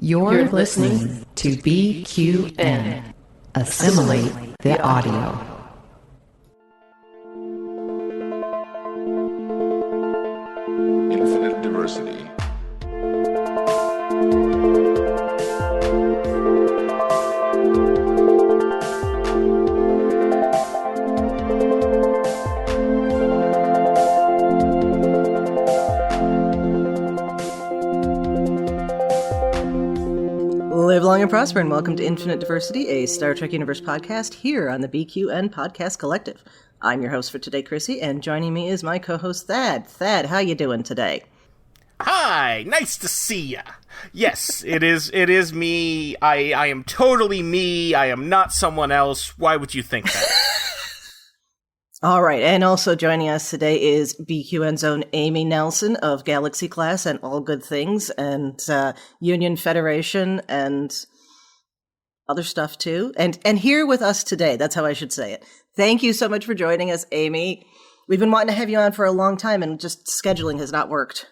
You're listening to BQN. Assimilate the audio. Infinite diversity. Live long and prosper, and welcome to Infinite Diversity, a Star Trek Universe podcast here on the BQN Podcast Collective. I'm your host for today, Chrissie, and joining me is my co-host, Thad. Thad, how you doing today? Hi, nice to see ya. Yes, it is me. I am totally me. I am not someone else. Why would you think that? All right, and also joining us today is BQN's own Amy Nelson of Galaxy Class and All Good Things and Union Federation and other stuff too. And here with us today, that's how I should say it. Thank you so much for joining us, Amy. We've been wanting to have you on for a long time and just scheduling has not worked.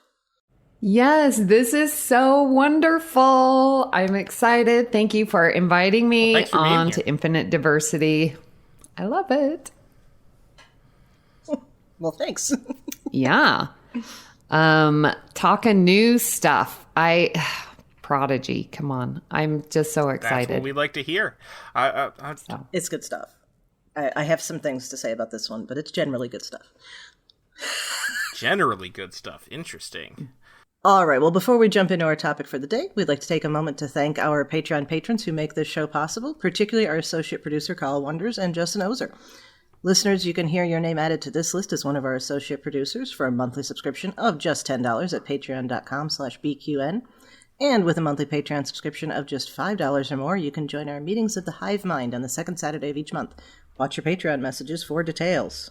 Yes, this is so wonderful. I'm excited. Thank you for inviting me on to Infinite Diversity. I love it. Well, thanks. Yeah. Talking new stuff. Prodigy, come on. I'm just so excited. That's what we like to hear. It's good stuff. I have some things to say about this one, but it's generally good stuff. Generally good stuff. Interesting. All right. Well, before we jump into our topic for the day, we'd like to take a moment to thank our Patreon patrons who make this show possible, particularly our associate producer, Kyle Wonders, and Justin Oser. Listeners, you can hear your name added to this list as one of our associate producers for a monthly subscription of just $10 at patreon.com/BQN. And with a monthly Patreon subscription of just $5 or more, you can join our meetings at the Hive Mind on the second Saturday of each month. Watch your Patreon messages for details.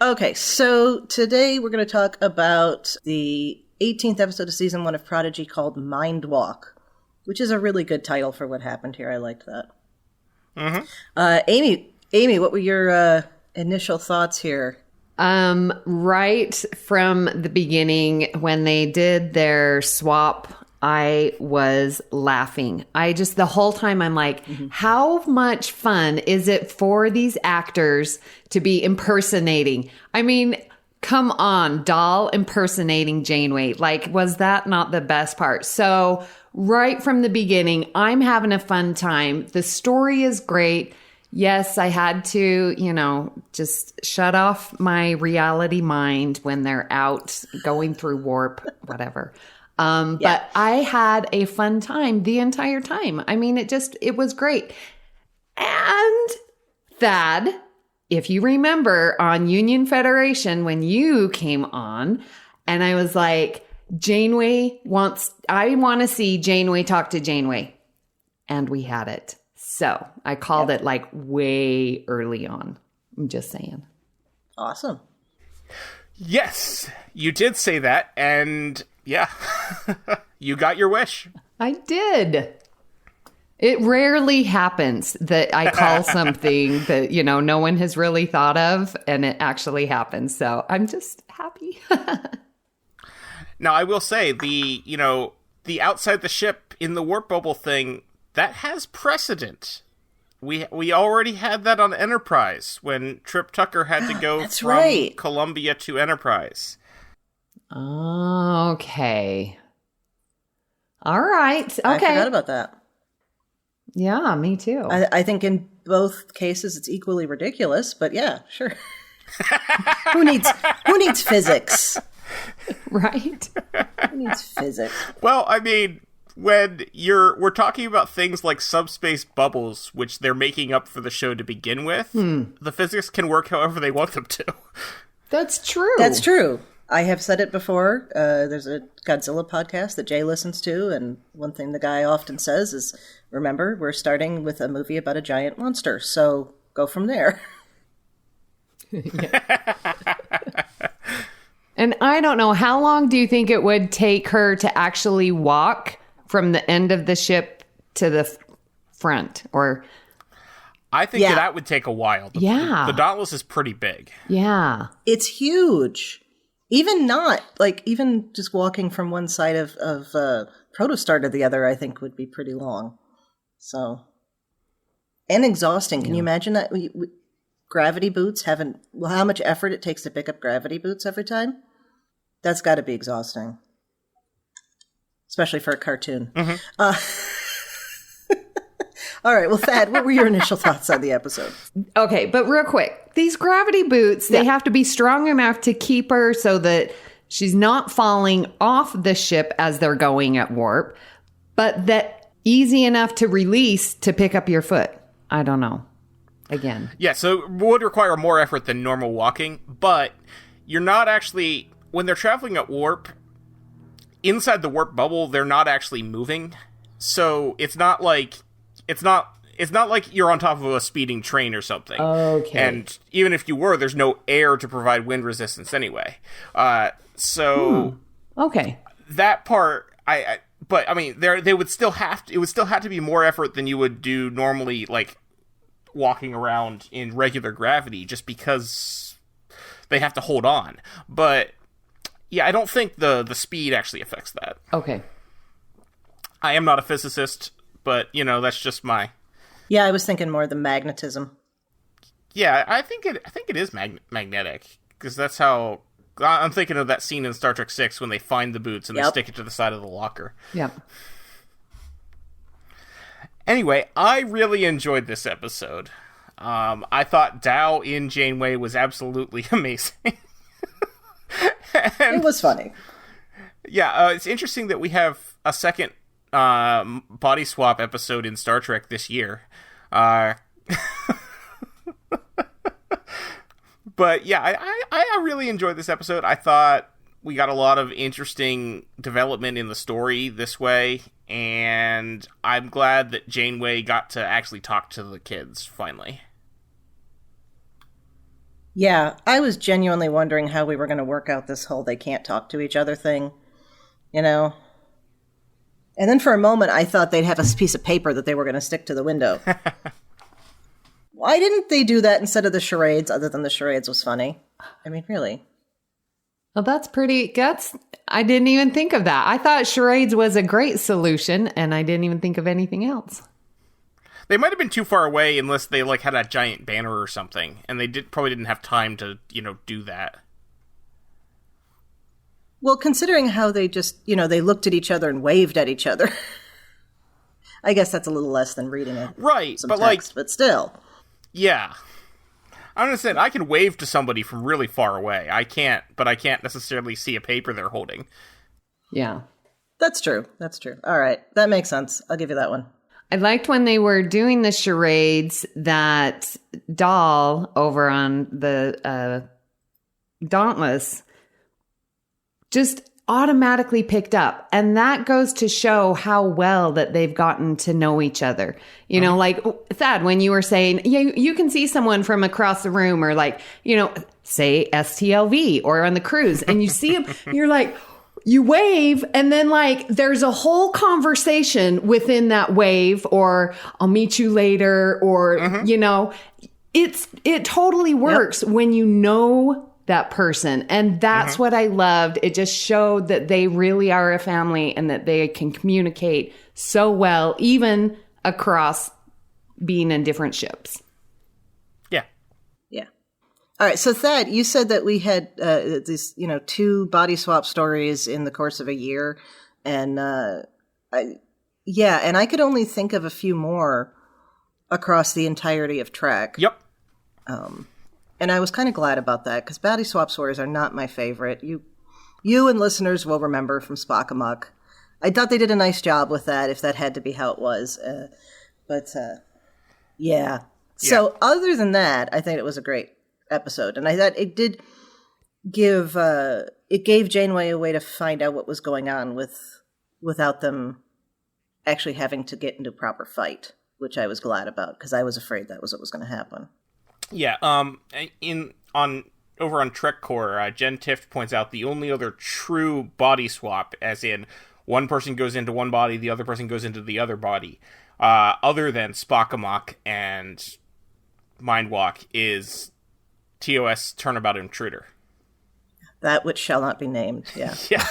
Okay, so today we're going to talk about the 18th episode of Season 1 of Prodigy called Mindwalk, which is a really good title for what happened here. I liked that. Mm-hmm. Amy, what were your initial thoughts here? Right from the beginning, when they did their swap, I was laughing. The whole time I'm like, how much fun is it for these actors to be impersonating? I mean, come on, doll impersonating Janeway. Like, was that not the best part? So right from the beginning, I'm having a fun time. The story is great. Yes, I had to, just shut off my reality mind when they're out going through warp, whatever. But I had a fun time the entire time. I mean, it was great. And Thad, if you remember on Union Federation, when you came on and I was like, I want to see Janeway talk to Janeway. And we had it. So I called it like way early on. I'm just saying. Awesome. Yes, you did say that. And yeah, you got your wish. I did. It rarely happens that I call something that, no one has really thought of and it actually happens. So I'm just happy. Now, I will say the outside the ship in the warp bubble thing, that has precedent. We already had that on Enterprise when Trip Tucker had to go from Columbia to Enterprise. Okay. All right. Okay. I forgot about that. Yeah, me too. I think in both cases it's equally ridiculous, but yeah, sure. Who needs physics? Right? Who needs physics? Well, I mean, when we're talking about things like subspace bubbles, which they're making up for the show to begin with, the physics can work however they want them to. That's true. That's true. I have said it before. There's a Godzilla podcast that Jay listens to, and one thing the guy often says is, remember, we're starting with a movie about a giant monster, so go from there. And I don't know, how long do you think it would take her to actually walk from the end of the ship to the front? Or I think that would take a while. The Dauntless is pretty big. Yeah. It's huge. Even just walking from one side of the Protostar to the other, I think, would be pretty long. So, and exhausting. Can you imagine that? Gravity boots how much effort it takes to pick up gravity boots every time? That's got to be exhausting. Especially for a cartoon. All right, well, Thad, what were your initial thoughts on the episode? Okay, but real quick, these gravity boots, they have to be strong enough to keep her so that she's not falling off the ship as they're going at warp, but that easy enough to release to pick up your foot. I don't know. Again. Yeah, so it would require more effort than normal walking, but you're not actually, when they're traveling at warp, inside the warp bubble, they're not actually moving. So it's not like you're on top of a speeding train or something. Okay. And even if you were, there's no air to provide wind resistance anyway. Okay. That part, but I mean, it would still have to be more effort than you would do normally, like walking around in regular gravity, just because they have to hold on. But yeah, I don't think the speed actually affects that. Okay. I am not a physicist, but that's just my. Yeah, I was thinking more the magnetism. Yeah, I think it is magnetic, because that's how. I'm thinking of that scene in Star Trek VI when they find the boots and they stick it to the side of the locker. Yep. Anyway, I really enjoyed this episode. I thought Tao in Janeway was absolutely amazing. It was funny. Yeah, it's interesting that we have a second body swap episode in Star Trek this year. But yeah, I really enjoyed this episode. I thought we got a lot of interesting development in the story this way, and I'm glad that Janeway got to actually talk to the kids, finally. Yeah, I was genuinely wondering how we were going to work out this whole they can't talk to each other thing, And then for a moment, I thought they'd have a piece of paper that they were going to stick to the window. Why didn't they do that instead of the charades, other than the charades was funny? I mean, really. Well, I didn't even think of that. I thought charades was a great solution, and I didn't even think of anything else. They might have been too far away unless they had a giant banner or something, and they probably didn't have time to, do that. Well, considering how they just, they looked at each other and waved at each other. I guess that's a little less than reading it. Right, but text, but still. Yeah. I understand. I can wave to somebody from really far away. I can't necessarily see a paper they're holding. Yeah. That's true. All right. That makes sense. I'll give you that one. I liked when they were doing the charades that Doll over on the Dauntless just automatically picked up. And that goes to show how well that they've gotten to know each other. Like Thad, when you were saying, yeah, you can see someone from across the room, or say STLV or on the cruise, and you see him, you're like, you wave, and then there's a whole conversation within that wave, or I'll meet you later, or, it totally works when you know that person. And that's what I loved. It just showed that they really are a family and that they can communicate so well, even across being in different ships. Yeah. Yeah. All right. So Thad, you said that we had these, 2 body swap stories in the course of a year. And and I could only think of a few more across the entirety of Trek. Yep. And I was kind of glad about that, because body swap stories are not my favorite. You and listeners will remember from Spock Amok. I thought they did a nice job with that, if that had to be how it was. Yeah. So other than that, I think it was a great episode. And I thought it did gave Janeway a way to find out what was going on without them actually having to get into a proper fight, which I was glad about, because I was afraid that was what was going to happen. Yeah, over on Trek Core, Jen Tift points out the only other true body swap, as in one person goes into one body, the other person goes into the other body, other than Spock Amok and Mindwalk, is TOS Turnabout Intruder. That which shall not be named, yeah. Yeah.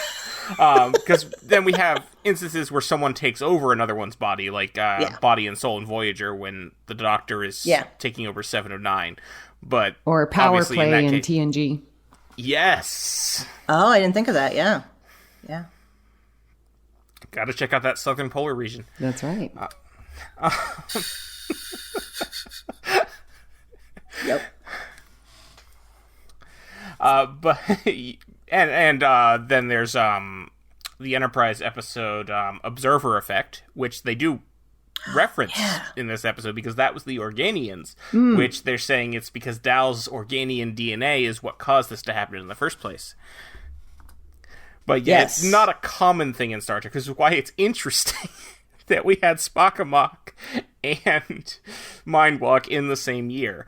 Because then we have instances where someone takes over another one's body, like Body and Soul in Voyager, when the Doctor is taking over 709. But or Power Play in case, TNG. Yes. Oh, I didn't think of that. Yeah. Got to check out that southern polar region. That's right. Yep. But then there's the Enterprise episode Observer Effect, which they do reference in this episode because that was the Organians, which they're saying it's because Dal's Organian DNA is what caused this to happen in the first place. But it's not a common thing in Star Trek, which is why it's interesting that we had Spock Amok and Mindwalk in the same year.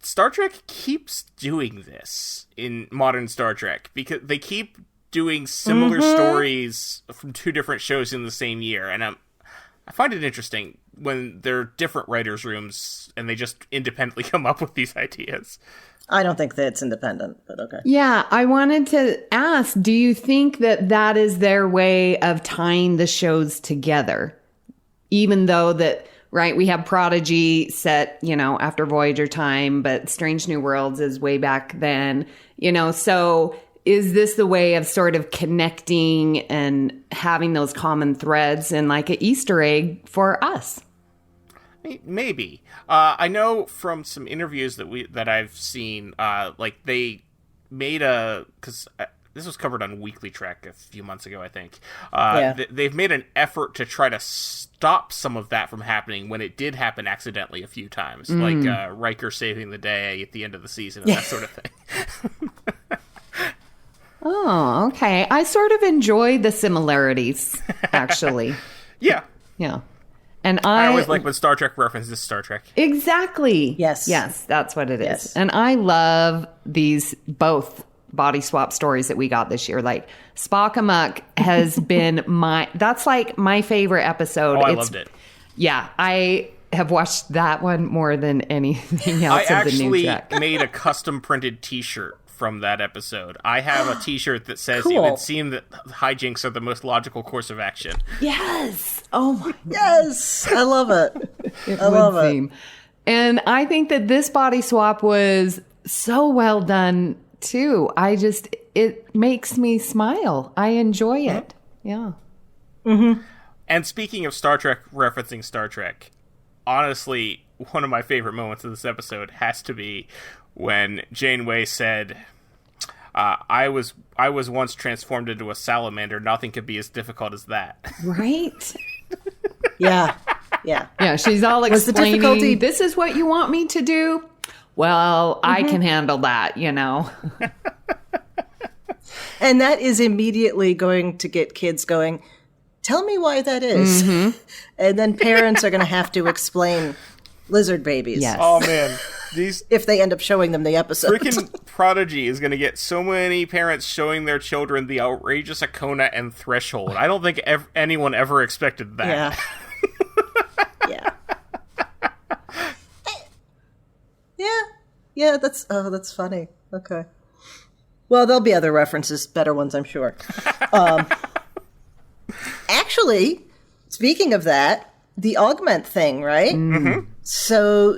Star Trek keeps doing this in modern Star Trek because they keep doing similar stories from two different shows in the same year, and I find it interesting when they're different writers' rooms and they just independently come up with these ideas. I don't think that it's independent, but okay. Yeah, I wanted to ask, do you think that that is their way of tying the shows together? Even though that, right, we have Prodigy set, after Voyager time, but Strange New Worlds is way back then, so is this the way of sort of connecting and having those common threads and like an Easter egg for us? Maybe. I know from some interviews that I've seen, like they made because this was covered on Weekly Trek a few months ago, I think. They've made an effort to try to stop some of that from happening when it did happen accidentally a few times, like Riker saving the day at the end of the season and that sort of thing. Oh, okay. I sort of enjoy the similarities, actually. Yeah. And I always like when Star Trek references Star Trek. Exactly. Yes, that's what it is. Yes. And I love these both body swap stories that we got this year. Like Spock Amok has been that's like my favorite episode. I loved it. Yeah, I have watched that one more than anything else of the new Trek. I actually made a custom printed t-shirt from that episode. I have a t-shirt that says it would seem that hijinks are the most logical course of action. Yes. Oh my. Yes. I love it. I love it. And I think that this body swap was so well done too. It makes me smile. I enjoy it. Yeah. Mm-hmm. And speaking of Star Trek referencing Star Trek, honestly, one of my favorite moments of this episode has to be when Janeway said, I was once transformed into a salamander. Nothing could be as difficult as that. Right? Yeah. She's all explaining, this is what you want me to do? Well, I can handle that, And that is immediately going to get kids going, tell me why that is. Mm-hmm. And then parents are going to have to explain lizard babies. Yes. Oh, man. If they end up showing them the episode. Freaking Prodigy is going to get so many parents showing their children the outrageous Akona and Threshold. I don't think anyone ever expected that. Yeah, that's funny. Okay. Well, there'll be other references, better ones, I'm sure. Actually, speaking of that, the augment thing, right? Mm-hmm. So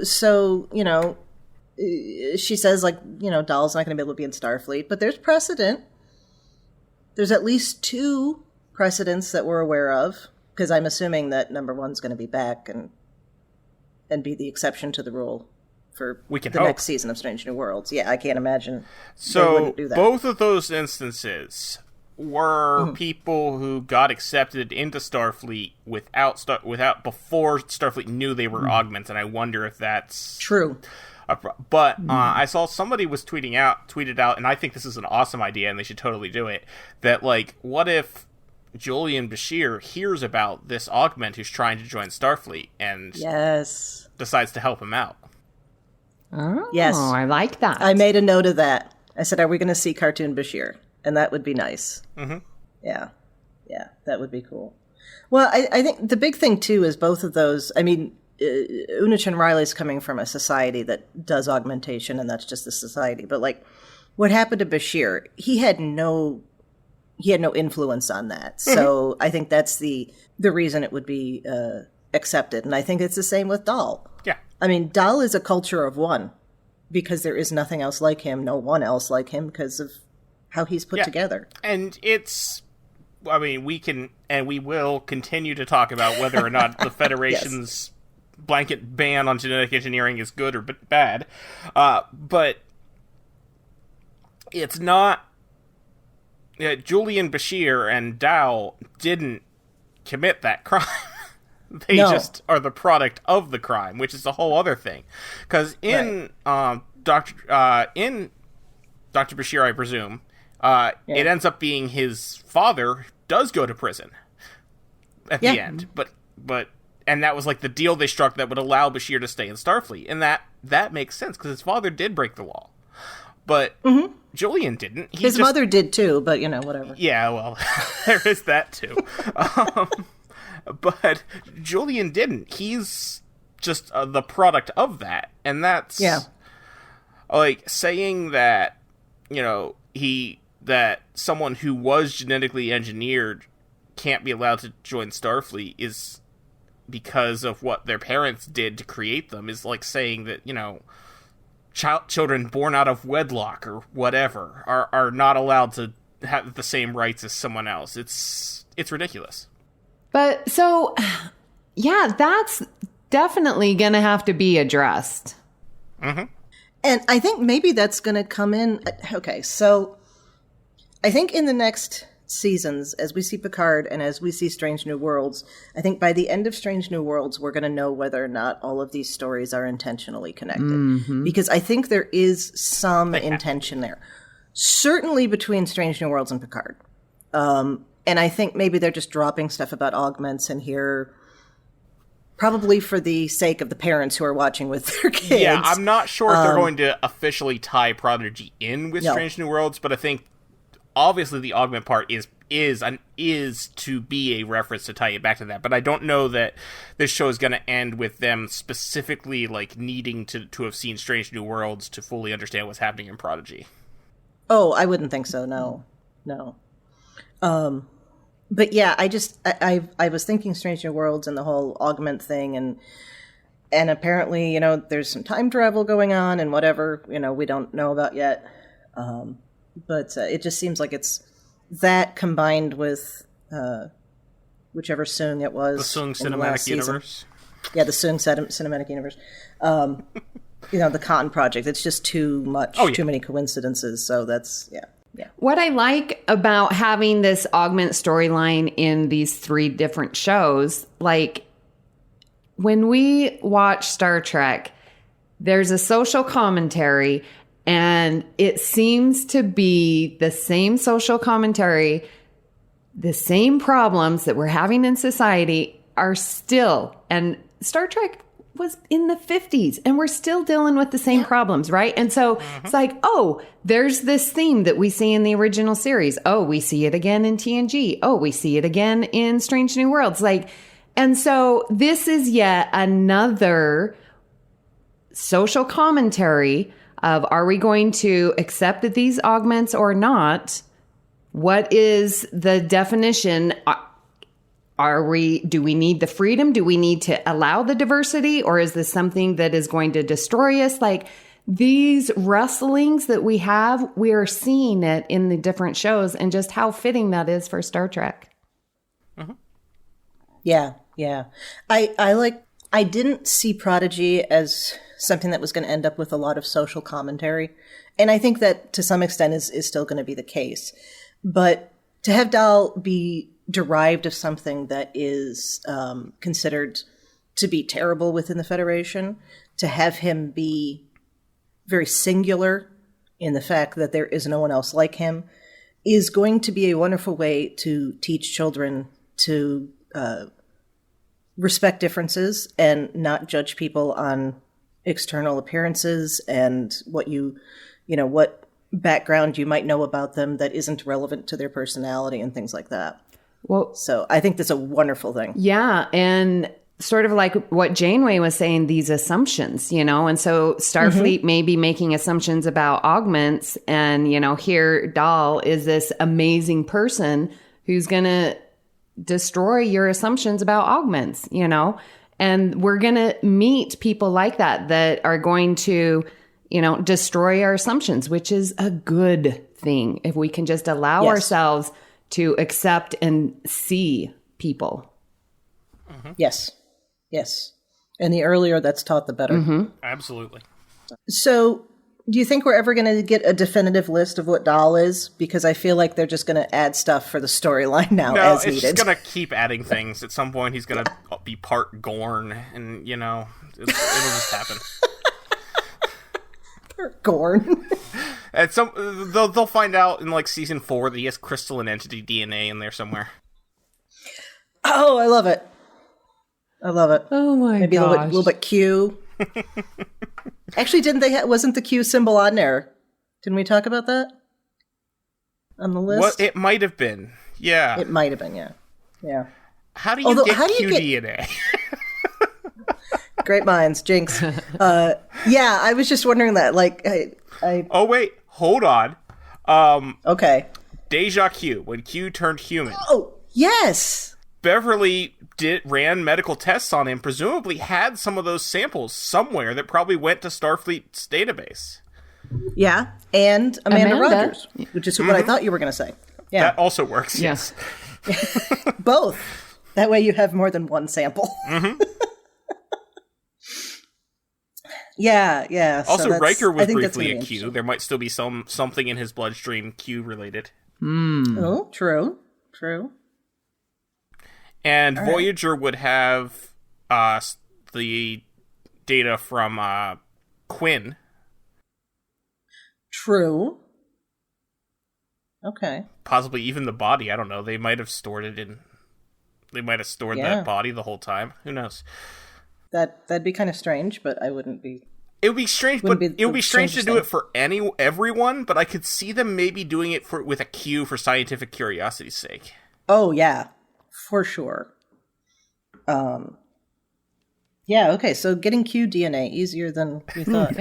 she says, Dahl's not going to be able to be in Starfleet, but there's precedent. There's at least 2 precedents that we're aware of, because I'm assuming that number 1's going to be back and be the exception to the rule for next season of Strange New Worlds. Yeah, I can't imagine they wouldn't do that. Both of those instances were people who got accepted into Starfleet before Starfleet knew they were augments, and I wonder if that's true. But I saw somebody was tweeted out, and I think this is an awesome idea, and they should totally do it. That what if Julian Bashir hears about this augment who's trying to join Starfleet and decides to help him out? Oh, yes, I like that. I made a note of that. I said, "Are we going to see cartoon Bashir?" And that would be nice. Mm-hmm. Yeah, that would be cool. Well, I think the big thing too is both of those. I mean, Unich and Riley's coming from a society that does augmentation, and that's just a society. But what happened to Bashir? He had no he had no influence on that. So I think that's the reason it would be accepted. And I think it's the same with Dal. Yeah. I mean, Dal is a culture of one because there is nothing else like him, no one else like him because of how he's put together. And it's, I mean, we can and we will continue to talk about whether or not the Federation's blanket ban on genetic engineering is good or bad. But it's not... Julian Bashir and Dal didn't commit that crime. They just are the product of the crime, which is a whole other thing. Because in Dr. Bashir, I presume, it ends up being his father does go to prison at the end. And that was like the deal they struck that would allow Bashir to stay in Starfleet. And that makes sense, because his father did break the law. But Julian didn't. His mother did too, but, whatever. Yeah, well, there is that too. But Julian didn't. He's just the product of that. And that's... like, saying that, that someone who was genetically engineered can't be allowed to join Starfleet is because of what their parents did to create them, is like saying that, children born out of wedlock or whatever are not allowed to have the same rights as someone else. It's ridiculous. But so, yeah, that's definitely going to have to be addressed. Mm-hmm. And I think maybe that's going to come in. Okay, so I think in the next seasons, as we see Picard and as we see Strange New Worlds, I think by the end of Strange New Worlds, we're going to know whether or not all of these stories are intentionally connected. Mm-hmm. Because I think there is some intention there. Certainly between Strange New Worlds and Picard. And I think maybe they're just dropping stuff about augments in here, probably for the sake of the parents who are watching with their kids. Yeah, I'm not sure if they're going to officially tie Prodigy in with Strange New Worlds, but I think obviously the augment part is to be a reference to tie it back to that. But I don't know that this show is going to end with them specifically like needing to have seen Strange New Worlds to fully understand what's happening in Prodigy. Oh, I wouldn't think so. No. But yeah, I was thinking Strange New Worlds and the whole augment thing, and apparently, there's some time travel going on and whatever, we don't know about yet. But it just seems like it's that combined with whichever Soong it was. The Soong Cinematic Universe. Yeah, the Soong Cinematic Universe. The Cotton Project. It's just too much, too many coincidences. So that's, yeah. What I like about having this augment storyline in these 3 different shows, like when we watch Star Trek, there's a social commentary, and it seems to be the same social commentary, the same problems that we're having in society are still, and Star Trek was in the 50s and we're still dealing with the same problems, right? And so it's like, there's this theme that we see in the original series. We see it again in TNG. We see it again in Strange New Worlds. And so this is yet another social commentary of, are we going to accept these augments or not? What is the definition? Do we need the freedom? Do we need to allow the diversity? Or is this something that is going to destroy us? Like these wrestlings that we have, we are seeing it in the different shows, and just how fitting that is for Star Trek. Mm-hmm. Yeah. I didn't see Prodigy as something that was going to end up with a lot of social commentary. And I think that to some extent is still going to be the case. But to have Dal be derived of something that is considered to be terrible within the Federation, to have him be very singular in the fact that there is no one else like him, is going to be a wonderful way to teach children to respect differences and not judge people on external appearances and what what background you might know about them that isn't relevant to their personality and things like that. Well, so I think that's a wonderful thing. Yeah. And sort of like what Janeway was saying, these assumptions, and so Starfleet may be making assumptions about augments, and, here Dal is this amazing person who's going to destroy your assumptions about augments, and we're going to meet people like that are going to, destroy our assumptions, which is a good thing if we can just allow ourselves to accept and see people. Yes. Yes. And the earlier that's taught, the better. Absolutely. So do you think we're ever going to get a definitive list of what Dal is? Because I feel like they're just going to add stuff for the storyline now as needed. No, it's just going to keep adding things. At some point, he's going to be part Gorn, and, it'll just happen. Part Gorn. At they'll find out in, season 4 that he has crystalline entity DNA in there somewhere. Oh, I love it. I love it. Oh my gosh. Maybe a little bit Q. Actually, wasn't the Q symbol on there? Didn't we talk about that on the list? Well, it might have been. Yeah. It might have been, yeah. Yeah. How do you get QDNA? Great minds, Jinx. Yeah, I was just wondering that. Oh, wait. Hold on. Okay. Deja Q, when Q turned human. Oh, yes! Beverly ran medical tests on him, presumably had some of those samples somewhere that probably went to Starfleet's database. Yeah, and Amanda Rogers, which is what I thought you were going to say. Yeah, that also works. Yes, both. That way you have more than one sample. Yeah. Also, Riker was briefly a Q. There might still be something in his bloodstream Q related. Oh, true. And Voyager would have the data from Quinn. True. Okay. Possibly even the body. I don't know. They might have stored it in. They might have stored that body the whole time. Who knows? That'd be kind of strange, but I wouldn't be. It would be strange, but it would be strange to do it for everyone. But I could see them maybe doing it with a Q for scientific curiosity's sake. Oh yeah, for sure. Yeah. Okay. So getting Q DNA easier than we thought.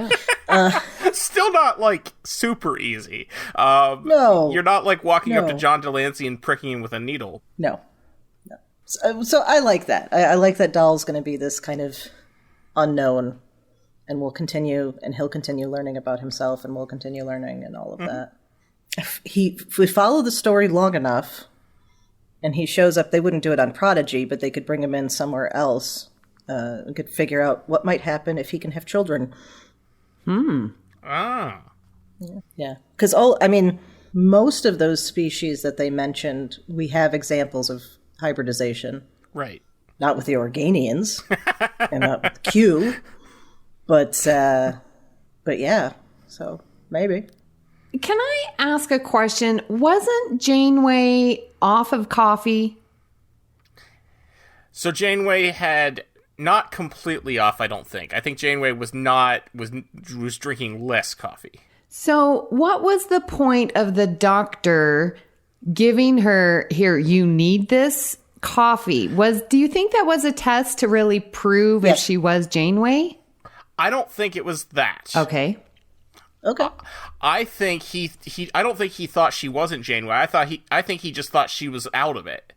Still not super easy. No, you're not walking up to John Delancey and pricking him with a needle. No. So I like that. I like that Dal's going to be this kind of unknown, and he'll continue learning about himself, and we'll continue learning and all of that. If we follow the story long enough, and he shows up, they wouldn't do it on Prodigy, but they could bring him in somewhere else. We could figure out what might happen if he can have children. Ah. Yeah. Because most of those species that they mentioned, we have examples of hybridization. Right. Not with the Organians and not with Q, but yeah. So maybe. Can I ask a question? Wasn't Janeway off of coffee? So Janeway had not completely off, I don't think. I think Janeway was drinking less coffee. So what was the point of the doctor giving her, here, you need this coffee? Do you think that was a test to really prove if she was Janeway? I don't think it was that. Okay. I think I don't think he thought she wasn't Janeway. I think he just thought she was out of it.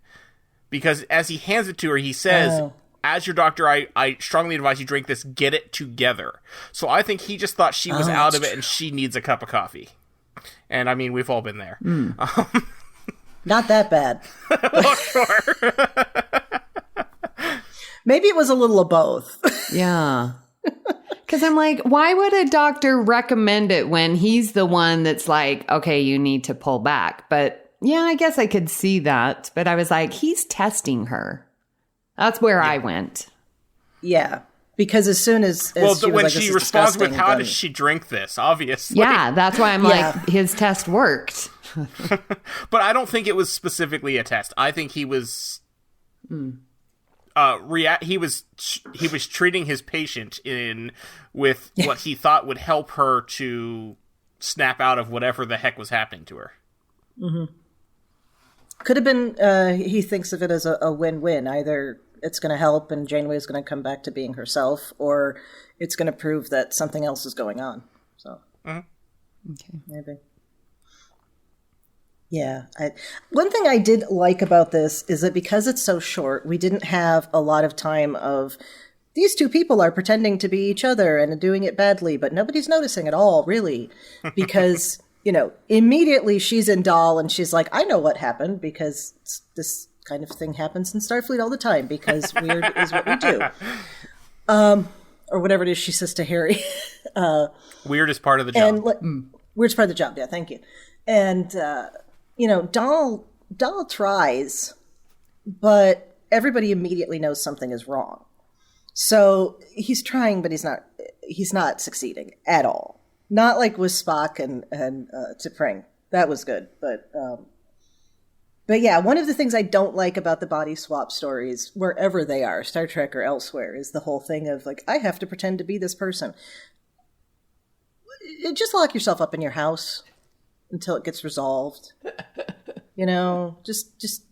Because as he hands it to her, he says, as your doctor, I strongly advise you drink this, get it together. So I think he just thought she was out of it and she needs a cup of coffee. And we've all been there. Not that bad. Well, sure. Maybe it was a little of both. Yeah. Because I'm like, why would a doctor recommend it when he's the one that's like, okay, you need to pull back? But yeah, I guess I could see that. But I was like, he's testing her. That's where I went. Yeah. Because as soon as when she responds with, how does she drink this? Obviously. Yeah, that's why I'm like, his test worked. But I don't think it was specifically a test. I think he was he was treating his patient with what he thought would help her to snap out of whatever the heck was happening to her. Mm-hmm. Could have been he thinks of it as a win-win. Either it's going to help and Janeway is going to come back to being herself, or it's going to prove that something else is going on. So, Okay. maybe. Yeah. One thing I did like about this is that because it's so short, we didn't have a lot of time of these two people are pretending to be each other and doing it badly, but nobody's noticing at all, really, because, immediately she's in Dahl and she's like, I know what happened because this kind of thing happens in Starfleet all the time because weird is what we do. Or whatever it is she says to Harry. Weird is part of the job. Weird's part of the job, yeah, thank you. And, Dahl tries, but everybody immediately knows something is wrong. So he's trying, but he's not succeeding at all. Not like with Spock and T'Pring. That was good. But yeah, one of the things I don't like about the body swap stories, wherever they are, Star Trek or elsewhere, is the whole thing of like, I have to pretend to be this person. Just lock yourself up in your house until it gets resolved. Just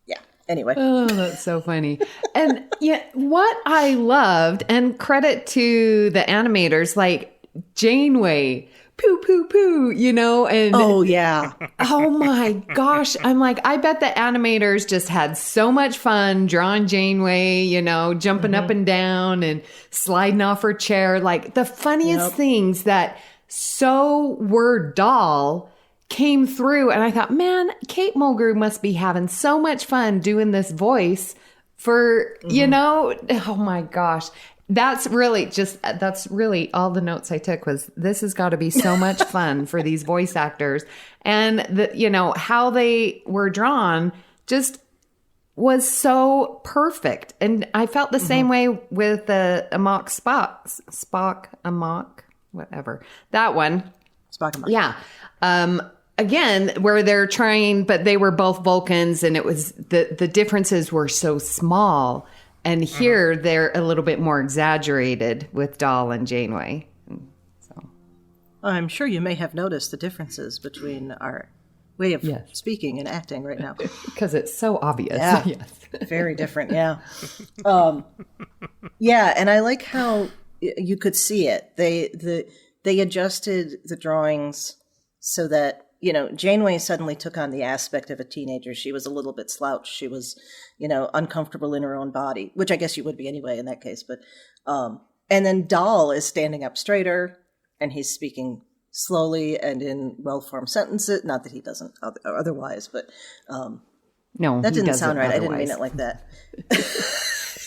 yeah. Anyway. Oh, that's so funny. And yeah, what I loved, and credit to the animators, like Janeway, poo, poo, poo, and oh, yeah. oh my gosh. I'm like, I bet the animators just had so much fun drawing Janeway, jumping up and down and sliding off her chair. Like the funniest things that so were Dahl came through. And I thought, man, Kate Mulgrew must be having so much fun doing this voice for, oh my gosh. That's really all the notes I took was this has got to be so much fun for these voice actors. And how they were drawn just was so perfect. And I felt the same way with the Spock Amok, whatever. That one. Spock Amok. Yeah. Again, where they're trying, but they were both Vulcans and it was the differences were so small. And here they're a little bit more exaggerated with Dahl and Janeway. So I'm sure you may have noticed the differences between our way of speaking and acting right now. Because it's so obvious. Yeah. Yes. Very different, yeah. Yeah, and I like how you could see it. They adjusted the drawings so that Janeway suddenly took on the aspect of a teenager. She was a little bit slouched. She was, uncomfortable in her own body, which I guess you would be anyway in that case. But, and then Dahl is standing up straighter and he's speaking slowly and in well-formed sentences. Not that he doesn't otherwise, but, no, that didn't sound right. Otherwise. I didn't mean it like that.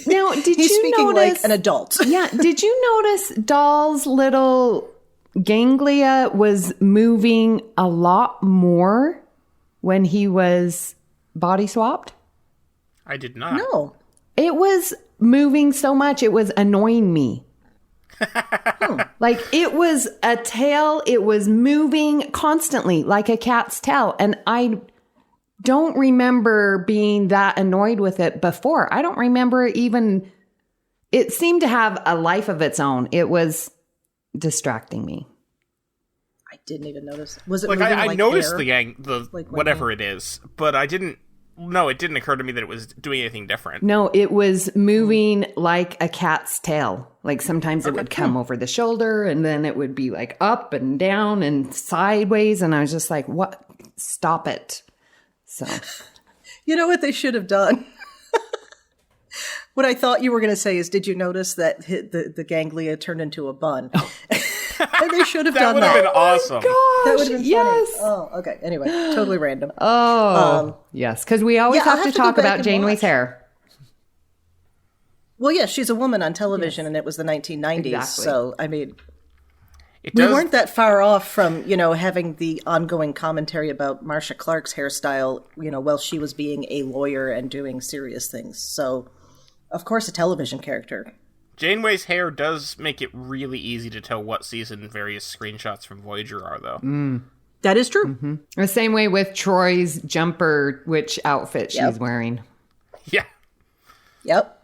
Now, he's speaking notice, like an adult. Yeah. Did you notice Dahl's little ganglia was moving a lot more when he was body swapped? I did not. No. It was moving so much, it was annoying me. Like, it was a tail, it was moving constantly like a cat's tail. And I don't remember being that annoyed with it before. I don't remember even, it seemed to have a life of its own. It was distracting me. I didn't even notice. Was it like moving I like noticed air? the Like whatever it is, but I didn't. No, it didn't occur to me that it was doing anything different. No, it was moving like a cat's tail. Like sometimes it would come over the shoulder and then it would be like up and down and sideways. And I was just like, what? Stop it. So, You know what they should have done? What I thought you were going to say is, did you notice that the ganglia turned into a bun? And they should have done that. That would have been awesome. That would have been yes. funny. Oh, okay. Anyway, totally random. Oh, yes. Because we always I'll have to go talk back about and Janeway's watch. hair. Well, yeah, she's a woman on television, and it was the 1990s. Exactly. So, I mean, It we does. weren't that far off from, having the ongoing commentary about Marcia Clark's hairstyle, while she was being a lawyer and doing serious things. So, of course, a television character. Janeway's hair does make it really easy to tell what season various screenshots from Voyager are, though. That is true. Mm-hmm. The same way with Troy's jumper, which outfit she's wearing. Yeah. Yep.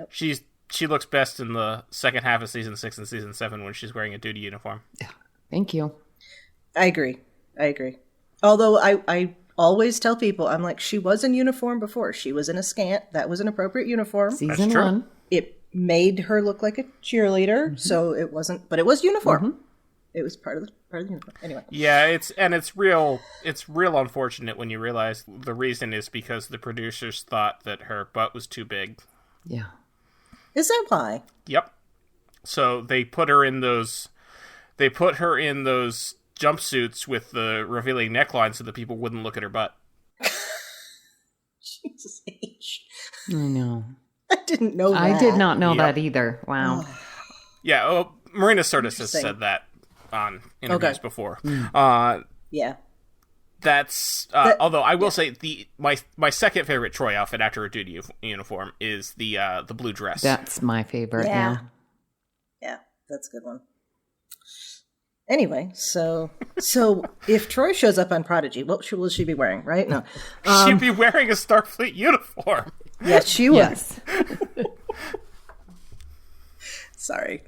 She looks best in the second half of season 6 and season 7 when she's wearing a duty uniform. Thank you. I agree. Although I always tell people, I'm like, she was in uniform before. She was in a scant. That was an appropriate uniform. Season 1. It made her look like a cheerleader, so it wasn't, but it was uniform. It was part of the uniform. Anyway. Yeah, it's real unfortunate when you realize the reason is because the producers thought that her butt was too big. Yeah. Is that why? Yep. So they put her in those jumpsuits with the revealing neckline so that people wouldn't look at her butt. Jesus H. I know. I didn't know that. I did not know that either. Wow. Yeah, Marina Sirtis has said that on interviews before. Yeah. That's although I will say my second favorite Troy outfit after a duty uniform is the blue dress. That's my favorite. Yeah. Yeah, that's a good one. Anyway, so if Troy shows up on Prodigy, what will she be wearing? Right? No, she'd be wearing a Starfleet uniform. Yes, she would. Yes. Sorry.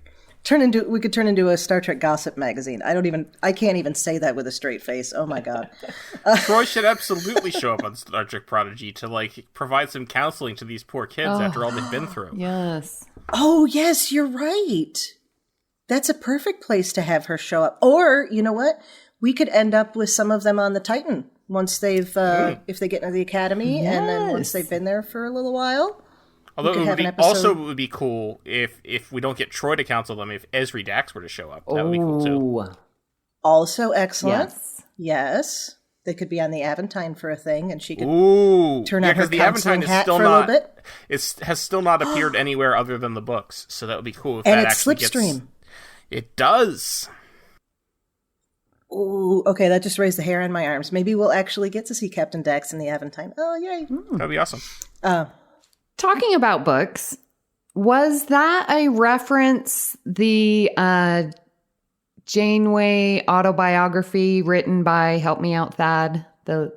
We could turn into a Star Trek gossip magazine. I can't even say that with a straight face. Oh my God. Troy should absolutely show up on Star Trek Prodigy to provide some counseling to these poor kids after all they've been through. Yes. Oh yes, you're right. That's a perfect place to have her show up. Or, you know what? We could end up with some of them on the Titan once they've, if they get into the academy, and then once they've been there for a little while. Although it would be cool if we don't get Troy to counsel them, if Ezri Dax were to show up. That would be cool too. Also excellent. Yes. They could be on the Aventine for a thing, and she could turn on her counseling hat for a little bit. It has still not appeared anywhere other than the books, so that would be cool if and that it's actually Slipstream. It does. Ooh, okay, that just raised the hair on my arms. Maybe we'll actually get to see Captain Dax in the Aventine. Oh, yay. That'd be awesome. Talking about books, was that a reference, the Janeway autobiography written by, help me out, Thad, the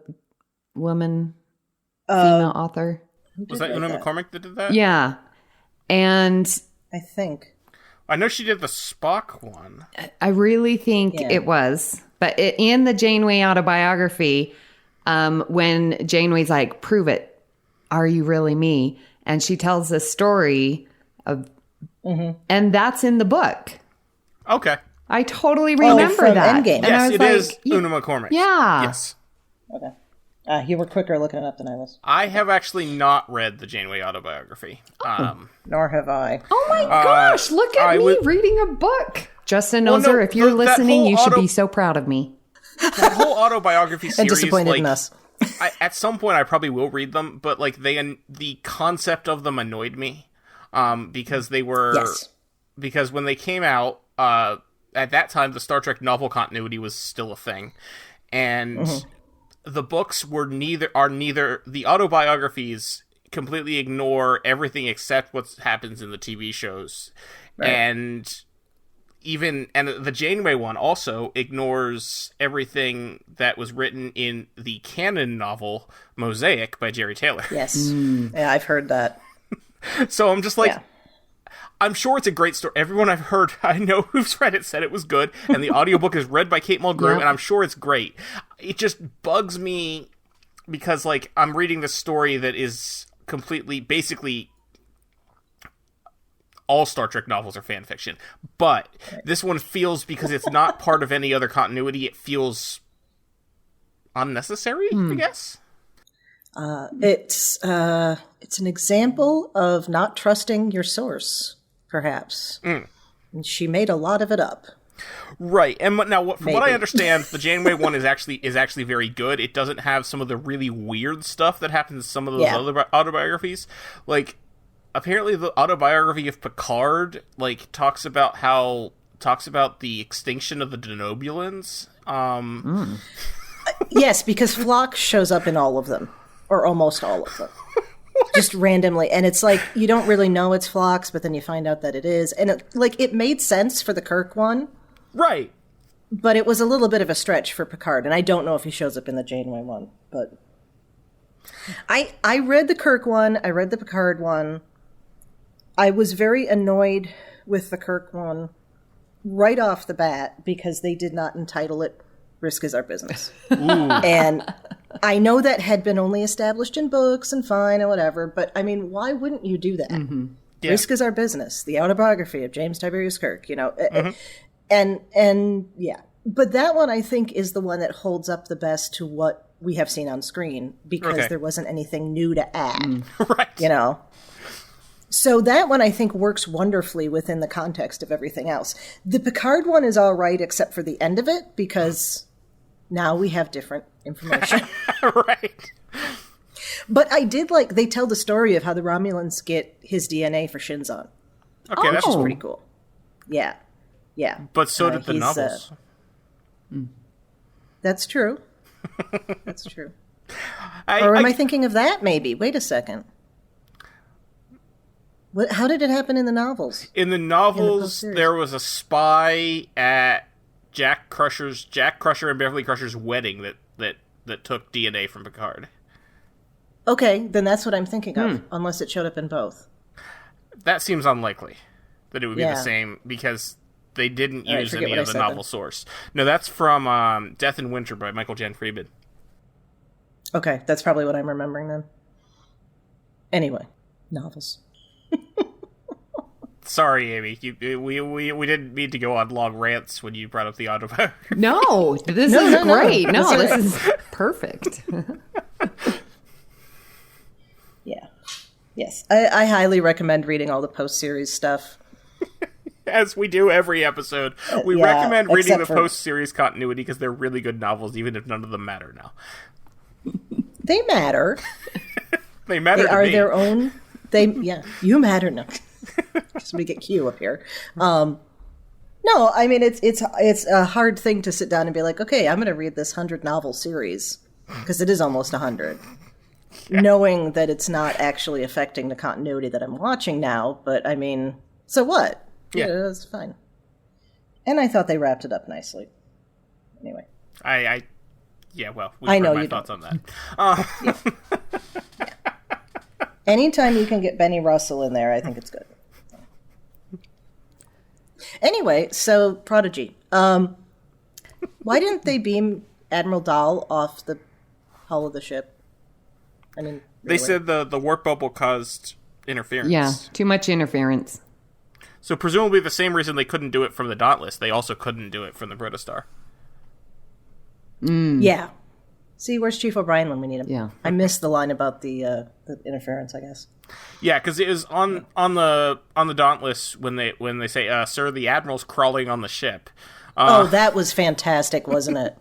woman, female author? Was that Una McCormick that did that? Yeah. And I think. I know she did the Spock one. I really think it was. But in the Janeway autobiography, when Janeway's like, prove it. Are you really me? And she tells a story of, and that's in the book. Okay. I totally remember from that. Endgame. And Yes, it is Una McCormick. Yeah. Yes. Okay. You were quicker looking it up than I was. I have actually not read the Janeway autobiography. Nor have I. Oh my gosh, look at me reading a book. Justin Oser, if you're listening, you should be so proud of me. That whole autobiography series, And disappointed in us. at some point I probably will read them, but the concept of them annoyed me, because they were because when they came out, at that time the Star Trek novel continuity was still a thing, and the books were neither. The autobiographies completely ignore everything except what happens in the TV shows, and the Janeway one also ignores everything that was written in the canon novel Mosaic by Jerry Taylor. Yes. Yeah, I've heard that. So I'm just I'm sure it's a great story. Everyone I know who's read it said it was good, and the audiobook is read by Kate Mulgrew, and I'm sure it's great. It just bugs me because, I'm reading this story that is basically all Star Trek novels are fan fiction, but this one feels, because it's not part of any other continuity, it feels unnecessary, I guess. It's an example of not trusting your source, perhaps. And she made a lot of it up. Right, and now from what I understand, the Janeway one is actually very good. It doesn't have some of the really weird stuff that happens in some of those other autobiographies. Apparently the autobiography of Picard talks about the extinction of the Denobulans. Yes, because Phlox shows up in all of them, or almost all of them. Just randomly, and it's you don't really know it's Phlox, but then you find out that it is, and it made sense for the Kirk one, right? But it was a little bit of a stretch for Picard, and I don't know if he shows up in the Janeway one. But I read the Kirk one, I read the Picard one. I was very annoyed with the Kirk one right off the bat because they did not entitle it "Risk Is Our Business," and I know that had been only established in books and fine and whatever, but I mean, why wouldn't you do that? Mm-hmm. Yeah. Risk is Our Business, the autobiography of James Tiberius Kirk, mm-hmm. and yeah. But that one, I think, is the one that holds up the best to what we have seen on screen because there wasn't anything new to add, right? So that one, I think, works wonderfully within the context of everything else. The Picard one is all right, except for the end of it, because now we have different information. Right. But I did they tell the story of how the Romulans get his DNA for Shinzon. Okay, that's just pretty cool. Yeah. Yeah. But so did the novels. That's true. That's true. Or am I thinking of that, maybe? Wait a second. How did it happen in the novels? In the novels, there was a spy at Jack Crusher and Beverly Crusher's wedding that took DNA from Picard. Okay, then that's what I'm thinking of, unless it showed up in both. That seems unlikely that it would be the same, because they didn't use any of the novel source. No, that's from Death in Winter by Michael Jan Friedman. Okay, that's probably what I'm remembering then. Anyway, novels. Sorry, Amy. We didn't mean to go on long rants when you brought up the autobiography. No, this is great. No, this is perfect. Yeah. Yes. I highly recommend reading all the post-series stuff. As we do every episode. We recommend reading the post-series continuity because they're really good novels, even if none of them matter now. They matter. They matter to me. They are their own... you matter now. Just we get Q up here. No, I mean it's a hard thing to sit down and be like, okay, I'm going to read this 100-novel series because it is almost 100, knowing that it's not actually affecting the continuity that I'm watching now. But I mean, so what? Yeah, it's fine. And I thought they wrapped it up nicely. Anyway, I know my thoughts on that. Anytime you can get Benny Russell in there, I think it's good. Anyway, so Prodigy. Why didn't they beam Admiral Dahl off the hull of the ship? I mean, they said the warp bubble caused interference. Yeah, too much interference. So presumably the same reason they couldn't do it from the Dauntless, they also couldn't do it from the Protostar. Yeah. See, where's Chief O'Brien when we need him? Yeah. I missed the line about the interference, I guess. Yeah, because it was on the Dauntless when they say, "Sir, the Admiral's crawling on the ship." That was fantastic, wasn't it?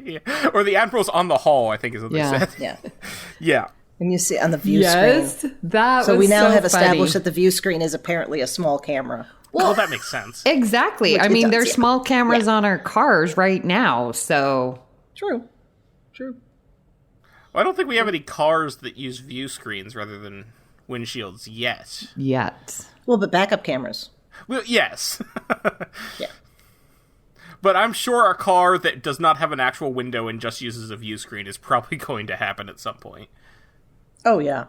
Yeah. Or the Admiral's on the hull, I think is what they said. Yeah. Yeah. And you see on the view screen. So we now have funny. established that the view screen is apparently a small camera. Well, that makes sense. Exactly. I mean, there's small cameras on our cars right now, so... True. Well, I don't think we have any cars that use view screens rather than windshields yet. Well, but backup cameras. Well, yes. Yeah. But I'm sure a car that does not have an actual window and just uses a view screen is probably going to happen at some point. Oh, yeah.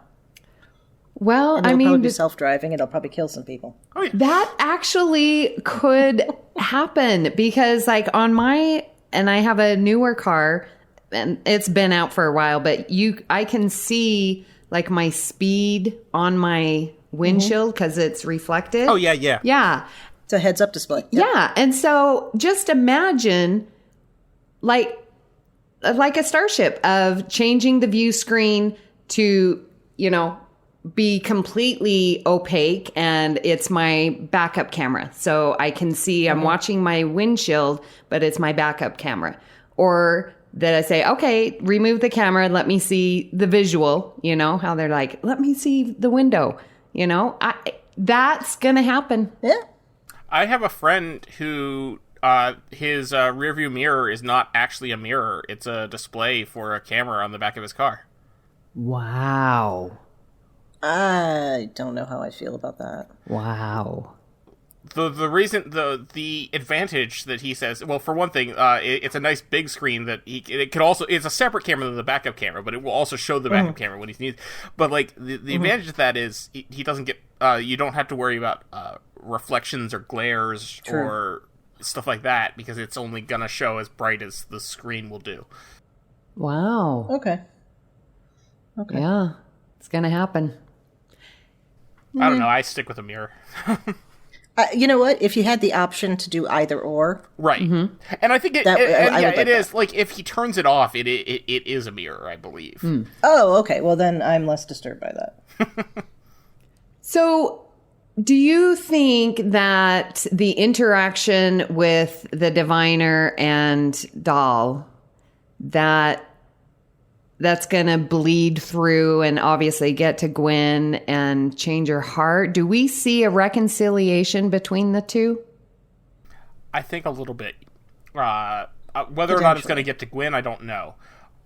Well, and it'll probably be self-driving. It'll probably kill some people. Oh, yeah. That actually could happen because, on my... And I have a newer car, and it's been out for a while, but I can see, my speed on my windshield because it's reflected. Oh, yeah. Yeah. It's a heads-up display. Yep. Yeah, and so just imagine, like a Starship of changing the view screen to, be completely opaque, and it's my backup camera. So I can see I'm watching my windshield, but it's my backup camera. Or that I say, okay, remove the camera, let me see the visual, how they're like, let me see the window, that's going to happen. Yeah. I have a friend who his rearview mirror is not actually a mirror. It's a display for a camera on the back of his car. Wow. I don't know how I feel about that. Wow. The reason the advantage that he says, well, for one thing, it's a nice big screen that it could also, it's a separate camera than the backup camera, but it will also show the backup camera when he needs. But the advantage of that is he doesn't get you don't have to worry about reflections or glares or stuff like that because it's only gonna show as bright as the screen will do. Wow. Okay. Yeah, it's going to happen. I don't know. I stick with a mirror. You know what? If you had the option to do either or, Right. And I think it is like if he turns it off, it is a mirror, I believe. Oh, okay. Well, then I'm less disturbed by that. So, do you think that the interaction with the diviner and doll that's going to bleed through and obviously get to Gwen and change her heart? Do we see a reconciliation between the two? I think a little bit. Whether or not it's going to get to Gwen, I don't know.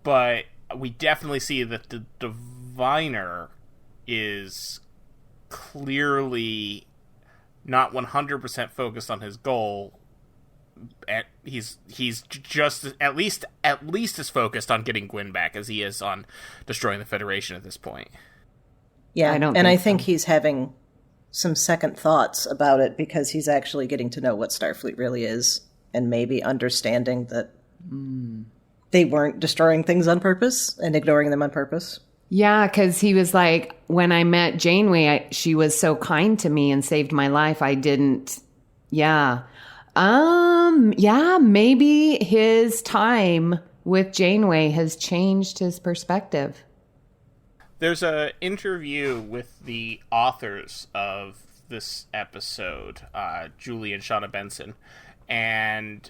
But we definitely see that the diviner is clearly not 100% focused on his goal. He's just at least as focused on getting Gwen back as he is on destroying the Federation at this point. Yeah, I think he's having some second thoughts about it because he's actually getting to know what Starfleet really is and maybe understanding that they weren't destroying things on purpose and ignoring them on purpose. Yeah, because he was like, when I met Janeway, she was so kind to me and saved my life. I didn't. Yeah. Yeah, maybe his time with Janeway has changed his perspective. There's an interview with the authors of this episode, Julie and Shauna Benson, and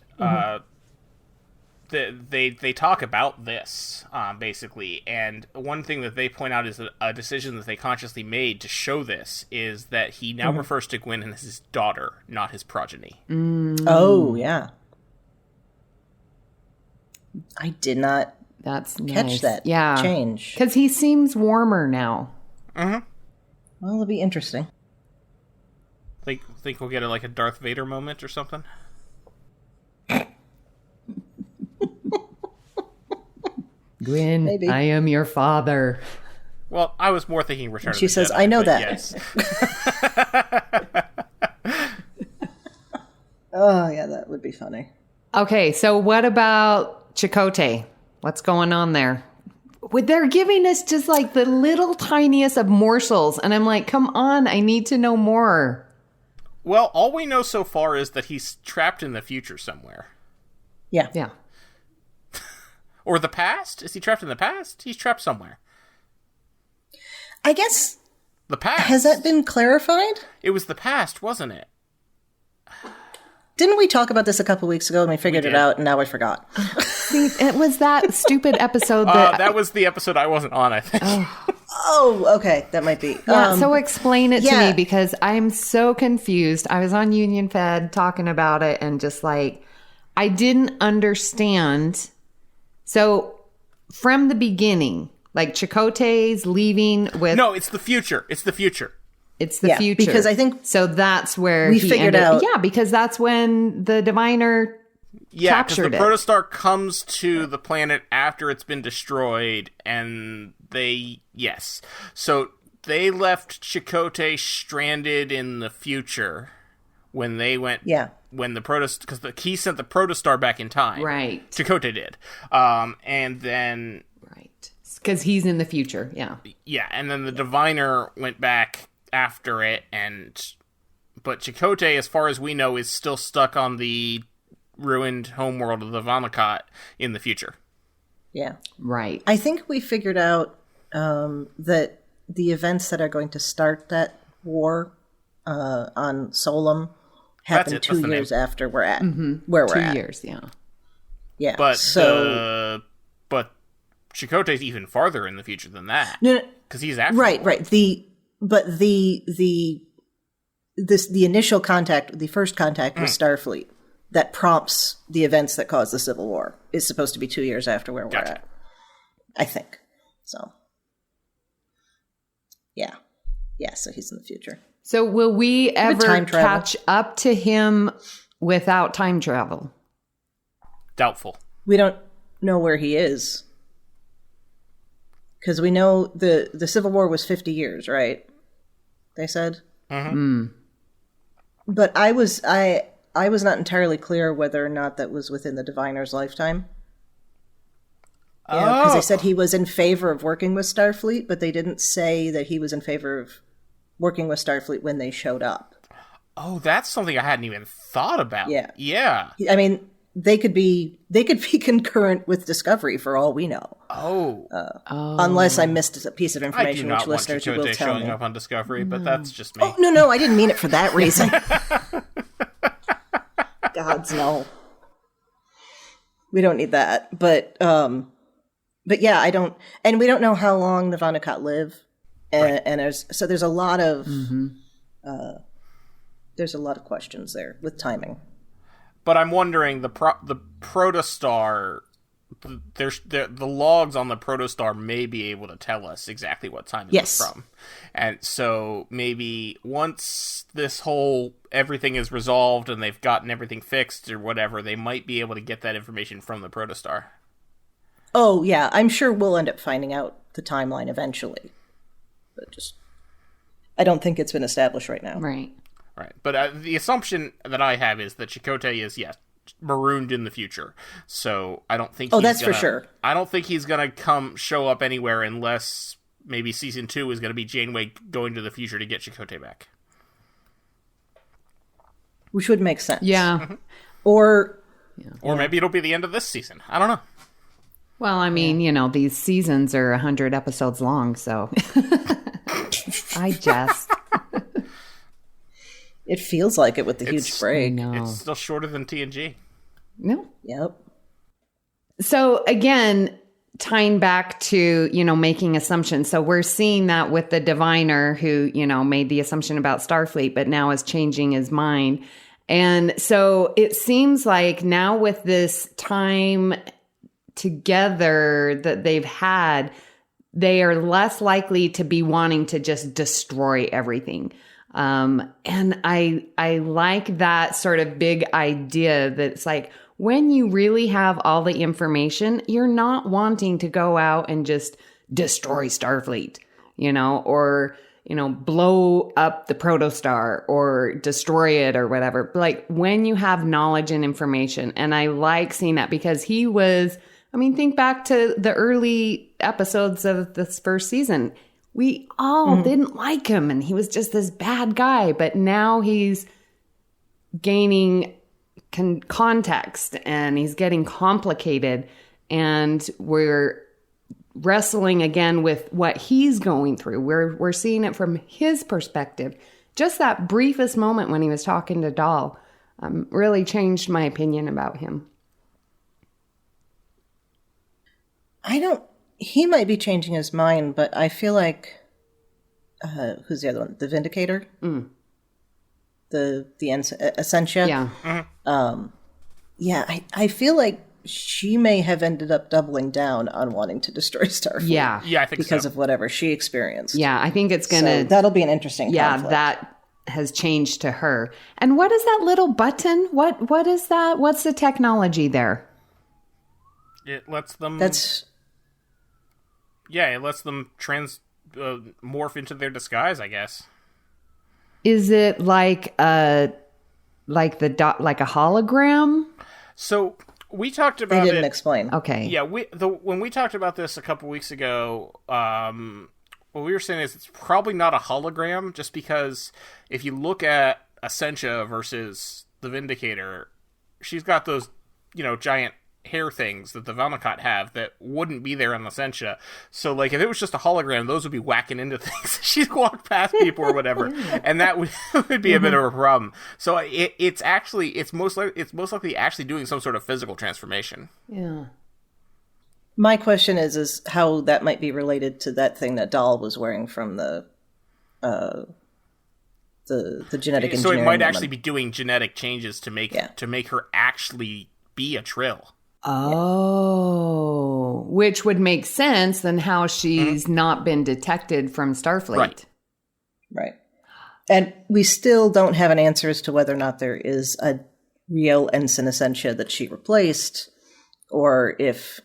they talk about this, basically, and one thing that they point out is a decision that they consciously made to show this is that he now refers to Gwen as his daughter, not his progeny. Oh, yeah. I did not catch that change. Because he seems warmer now. Well, it'll be interesting. Think we'll get a Darth Vader moment or something? Gwen, maybe. I am your father. Well, I was more thinking Return of the Jedi. She says, I know that. Yes. Oh, yeah, that would be funny. Okay, so what about Chakotay? What's going on there? They're giving us just the little tiniest of morsels, and I'm like, come on, I need to know more. Well, all we know so far is that he's trapped in the future somewhere. Yeah. Yeah. Or the past? Is he trapped in the past? He's trapped somewhere. I guess... The past. Has that been clarified? It was the past, wasn't it? Didn't we talk about this a couple weeks ago and we figured it out and now I forgot? See, it was that stupid episode that... that was the episode I wasn't on, I think. Oh, okay. That might be. Yeah, so explain it to me because I'm so confused. I was on Union Fed talking about it and just I didn't understand... So, from the beginning, Chakotay's leaving with... No, it's the future. It's the future. It's the future. Because I think... So that's where we figured out... Yeah, because that's when the diviner captured it. Yeah, because the protostar comes to the planet after it's been destroyed, and they... Yes. So, they left Chakotay stranded in the future when they went... Yeah. When the because he sent the protostar back in time, right? Chakotay did, and then right because he's in the future, yeah, and then the diviner went back after it, but Chakotay, as far as we know, is still stuck on the ruined homeworld of the Vanakot in the future. Yeah, right. I think we figured out that the events that are going to start that war on Solum happened 2 years after we're at where we're at. 2 years, yeah. But but Chakotay's even farther in the future than that. No, because he's after right. The initial contact, the first contact with Starfleet that prompts the events that cause the Civil War is supposed to be 2 years after where we're at. I think so. Yeah. So he's in the future. So will we ever catch up to him without time travel? Doubtful. We don't know where he is. Because we know the Civil War was 50 years, right? They said? But I was not entirely clear whether or not that was within the Diviner's lifetime. Because they said he was in favor of working with Starfleet, but they didn't say that he was in favor of working with Starfleet when they showed up. Oh, that's something I hadn't even thought about. Yeah. I mean, they could be concurrent with Discovery for all we know. Unless I missed a piece of information, which listeners will tell me. I do not want Chakotay showing up on Discovery, but that's just me. Oh, no, I didn't mean it for that reason. Gods, no. We don't need that. But yeah, I don't, and we don't know how long the Vonnegut live, and there's a lot of questions there with timing. But I'm wondering the protostar. The logs on the protostar may be able to tell us exactly what time it was from, and so maybe once this whole everything is resolved and they've gotten everything fixed or whatever, they might be able to get that information from the protostar. Oh yeah, I'm sure we'll end up finding out the timeline eventually, but I don't think it's been established right now. Right. But the assumption that I have is that Chakotay is marooned in the future. So I don't think. For sure. I don't think he's gonna show up anywhere unless maybe season 2 is gonna be Janeway going to the future to get Chakotay back. Which would make sense. Yeah. Mm-hmm. Or maybe it'll be the end of this season. I don't know. Well, I mean, these seasons are 100 episodes long, so I jest. It feels like it with the huge break. It's still shorter than TNG. No. Yep. So again, tying back to, making assumptions. So we're seeing that with the diviner who, made the assumption about Starfleet, but now is changing his mind. And so it seems like now with this time together that they've had, they are less likely to be wanting to just destroy everything. And I like that sort of big idea that it's like when you really have all the information, you're not wanting to go out and just destroy Starfleet, or, blow up the protostar or destroy it or whatever. Like when you have knowledge and information. And I like seeing that because he was, think back to the early episodes of this first season. We all didn't like him, and he was just this bad guy. But now he's gaining context, and he's getting complicated, and we're wrestling again with what he's going through. We're seeing it from his perspective. Just that briefest moment when he was talking to Dal really changed my opinion about him. He might be changing his mind, but I feel like who's the other one? The Vindicator, the Essentia. Yeah, I feel like she may have ended up doubling down on wanting to destroy Starfleet. Yeah, I think because of whatever she experienced. Yeah, I think it's gonna. So that'll be an interesting. conflict. That has changed to her. And what is that little button? What is that? What's the technology there? It lets them. It lets them morph into their disguise, I guess. Is it like a hologram? So we talked about it. They didn't explain. Okay. Yeah, when we talked about this a couple weeks ago, what we were saying is it's probably not a hologram, just because if you look at Essentia versus the Vindicator, she's got those, giant hair things that the Valmicott have that wouldn't be there on Essentia. So, if it was just a hologram, those would be whacking into things. She'd walk past people or whatever, and that would be a bit of a problem. So, it's most likely actually doing some sort of physical transformation. Yeah. My question is how that might be related to that thing that Dal was wearing from the genetic engineering. So it might actually be doing genetic changes to make her actually be a Trill. Oh, which would make sense than how she's not been detected from Starfleet. Right. And we still don't have an answer as to whether or not there is a real Ensign Essentia that she replaced, or if,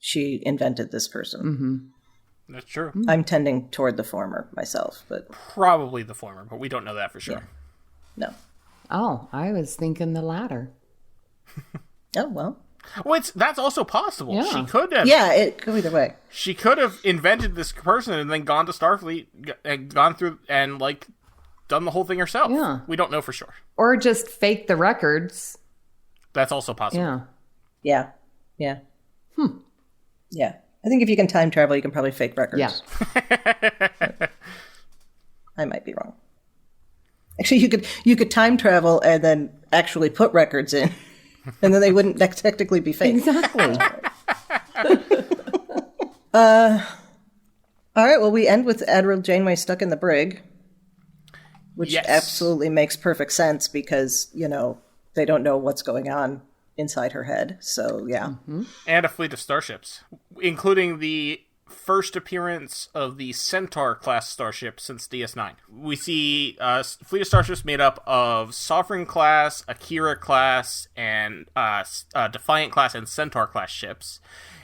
she invented this person. Mm-hmm. That's true. I'm tending toward the former myself, but probably the former, but we don't know that for sure. Yeah. No. Oh, I was thinking the latter. Oh, well. Well, that's also possible. Yeah. She could have. Yeah, it could go either way. She could have invented this person and then gone to Starfleet and gone through and, like, done the whole thing herself. Yeah. We don't know for sure. Or just fake the records. That's also possible. Yeah. Yeah. Yeah. I think if you can time travel, you can probably fake records. Yeah. I might be wrong. Actually, you could time travel and then actually put records in, and then they wouldn't technically be fake. Exactly. All right. Well, we end with Admiral Janeway stuck in the brig, which absolutely makes perfect sense because they don't know what's going on inside her head. So yeah, And a fleet of starships, including the first appearance of the Centaur class starship since DS9. We see a fleet of starships made up of Sovereign class, Akira class, and Defiant class and Centaur class ships.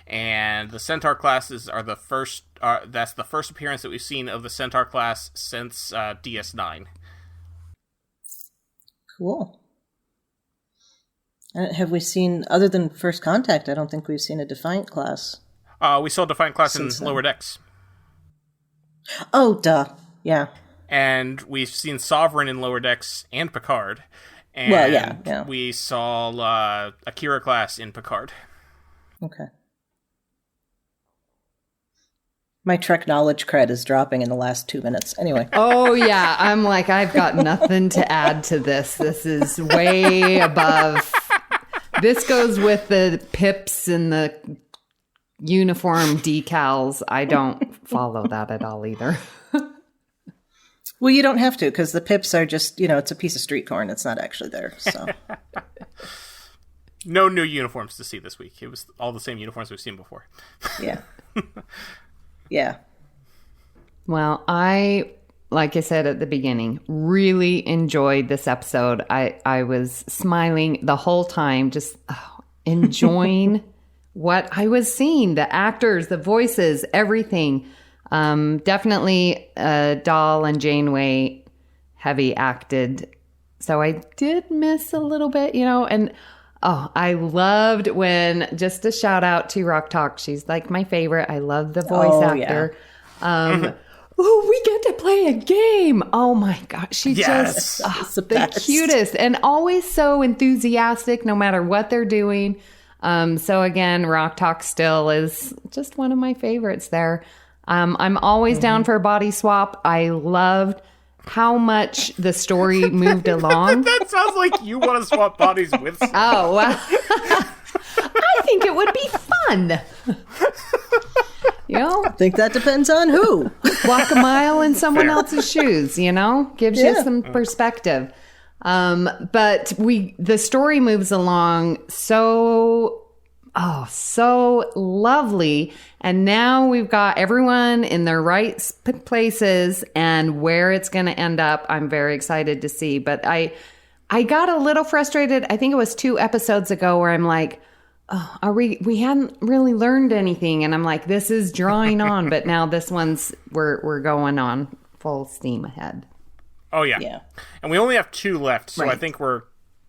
And the Centaur classes are the first. That's the first appearance that we've seen of the Centaur class since DS9. Cool. Have we seen, other than First Contact, I don't think we've seen a Defiant class. We saw Defiant class in Lower Decks. Oh, duh. Yeah. And we've seen Sovereign in Lower Decks and Picard. And yeah. we saw Akira class in Picard. Okay. My Trek knowledge cred is dropping in the last 2 minutes. Anyway. Oh, yeah. I'm like, I've got nothing to add to this. This is way above. This goes with the pips and the uniform decals. I don't follow that at all either. Well, you don't have to, because the pips are just, it's a piece of street corn. It's not actually there, so. No new uniforms to see this week. It was all the same uniforms we've seen before. Yeah. Yeah. Well, like I said at the beginning, really enjoyed this episode. I was smiling the whole time, just enjoying what I was seeing, the actors, the voices, everything. Definitely Dahl and Janeway heavy acted. So I did miss a little bit, and I loved when, just a shout out to Rock Talk. She's like my favorite. I love the voice actor. Yeah. We get to play a game. Oh my gosh. She just the cutest and always so enthusiastic no matter what they're doing. So again, Rock Talk still is just one of my favorites there. I'm always down for a body swap. I loved how much the story moved along. That sounds like you want to swap bodies with someone. Oh, well. I think it would be fun. I think that depends on who. Walk a mile in someone else's shoes, gives you some perspective. But the story moves along so lovely. And now we've got everyone in their right places, and where it's going to end up, I'm very excited to see. But I got a little frustrated. I think it was 2 episodes ago where I'm like, we hadn't really learned anything. And I'm like, this is drawing on, but now this one's, we're going on full steam ahead. Oh yeah. Yeah. And we only have 2 left. So right. I think we're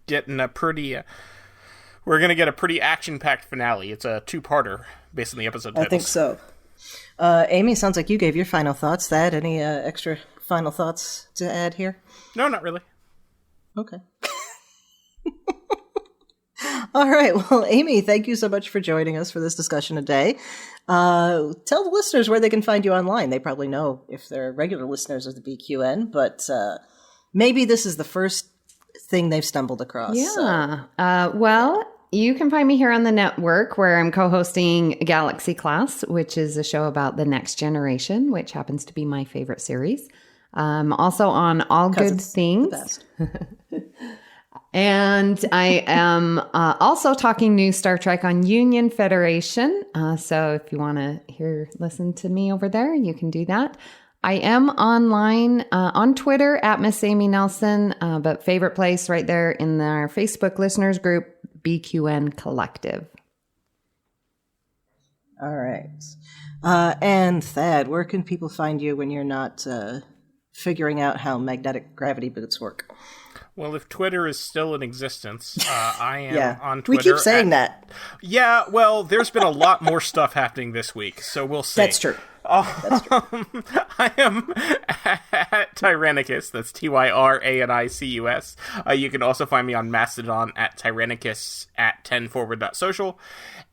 getting a pretty, we're going to get a pretty action-packed finale. It's a 2-parter based on the episode titles. I think so. Amy, sounds like you gave your final thoughts. Thad, any extra final thoughts to add here? No, not really. Okay. All right. Well, Amy, thank you so much for joining us for this discussion today. Tell the listeners where they can find you online. They probably know if they're regular listeners of the BQN, but maybe this is the first thing they've stumbled across. Yeah. Well, you can find me here on the network where I'm co-hosting Galaxy Class, which is a show about the next generation, which happens to be my favorite series. Also on All Good Things. And I am also talking new Star Trek on Union Federation. So if you want to listen to me over there, you can do that. I am online on Twitter at Miss Amy Nelson, but favorite place right there in our Facebook listeners group, BQN Collective. All right. And Thad, where can people find you when you're not figuring out how magnetic gravity boots work? Well, if Twitter is still in existence, I am on Twitter. We keep saying that. Yeah, well, there's been a lot more stuff happening this week, so we'll see. That's true. I am at Tyrannicus. That's Tyranicus. You can also find me on Mastodon at Tyrannicus at 10forward.social.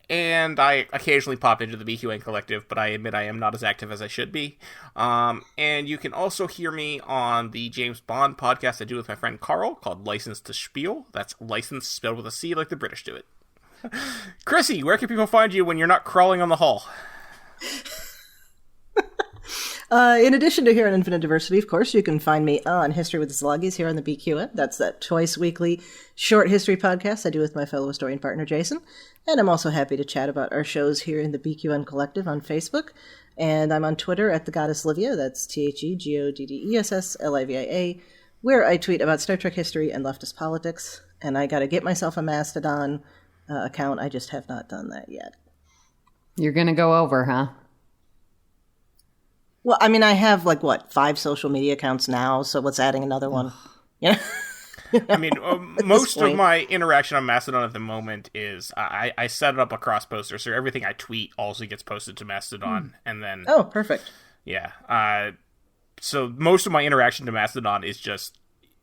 And I occasionally pop into the BQN Collective, but I admit I am not as active as I should be. And you can also hear me on the James Bond podcast I do with my friend Carl called License to Spiel. That's license spelled with a C like the British do it. Chrissie, where can people find you when you're not crawling on the hall? In addition to here on Infinite Diversity, of course, you can find me on History with the Szilagys here on the BQN. That's that twice weekly short history podcast I do with my fellow historian partner, Jason. And I'm also happy to chat about our shows here in the BQN Collective on Facebook. And I'm on Twitter at the Goddess Livia. That's TheGoddessLivia, where I tweet about Star Trek history and leftist politics. And I got to get myself a Mastodon account. I just have not done that yet. You're going to go over, huh? Well, I mean, I have 5 social media accounts now, so what's adding another one? Yeah. I mean, most of my interaction on Mastodon at the moment is I set it up a cross poster, so everything I tweet also gets posted to Mastodon, and then perfect. Yeah. So most of my interaction to Mastodon is just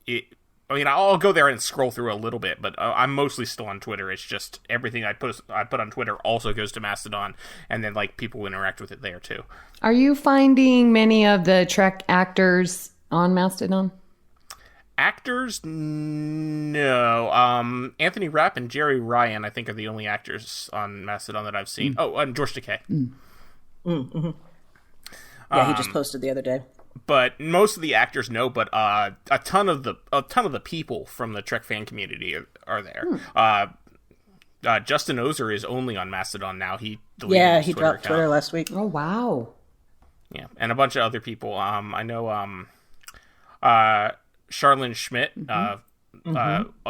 it. I mean, I'll go there and scroll through a little bit, but I'm mostly still on Twitter. It's just everything I put on Twitter also goes to Mastodon, and then people interact with it there too. Are you finding many of the Trek actors on Mastodon? Actors? No. Anthony Rapp and Jerry Ryan, I think, are the only actors on Mastodon that I've seen. Oh, and George Takei. Mm-hmm. Yeah, he just posted the other day. But most of the actors know, but a ton of the people from the Trek fan community are there. Justin Oser is only on Mastodon now. He deleted his Twitter dropped account. Twitter last week. Oh wow! Yeah, and a bunch of other people. I know Charlene Schmidt